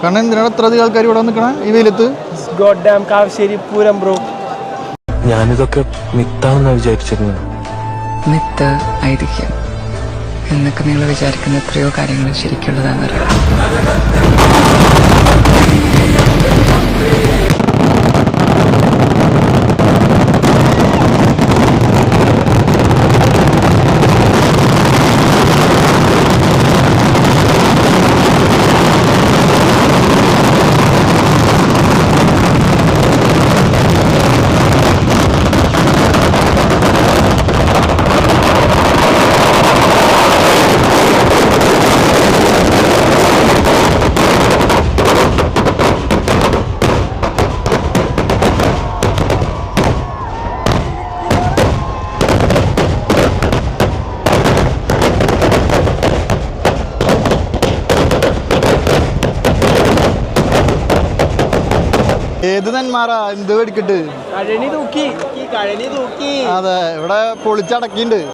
കാരണം എന്തിനാണ് ഇത്ര അധികം ആൾക്കാർ ഇവിടെ നിൽക്കണേ ഈ വെയിലത്ത്? കാവശ്ശേരി പൂരം ബ്രോ. ഞാനിതൊക്കെ മിത്താണെന്നാണ് വിചാരിച്ചിരുന്നത്. മിത്ത്, ഐതിഹ്യം എന്നൊക്കെ നിങ്ങൾ വിചാരിക്കുന്ന എത്രയോ കാര്യങ്ങൾ ശരിക്കുള്ളതാണെന്നറിയാം. ഏത് നെന്മാറാ എന്ത് വെടിക്കിട്ട്? കഴനി തൂക്കി. അതെ, ഇവിടെ പൊളിച്ചടക്കിണ്ട്.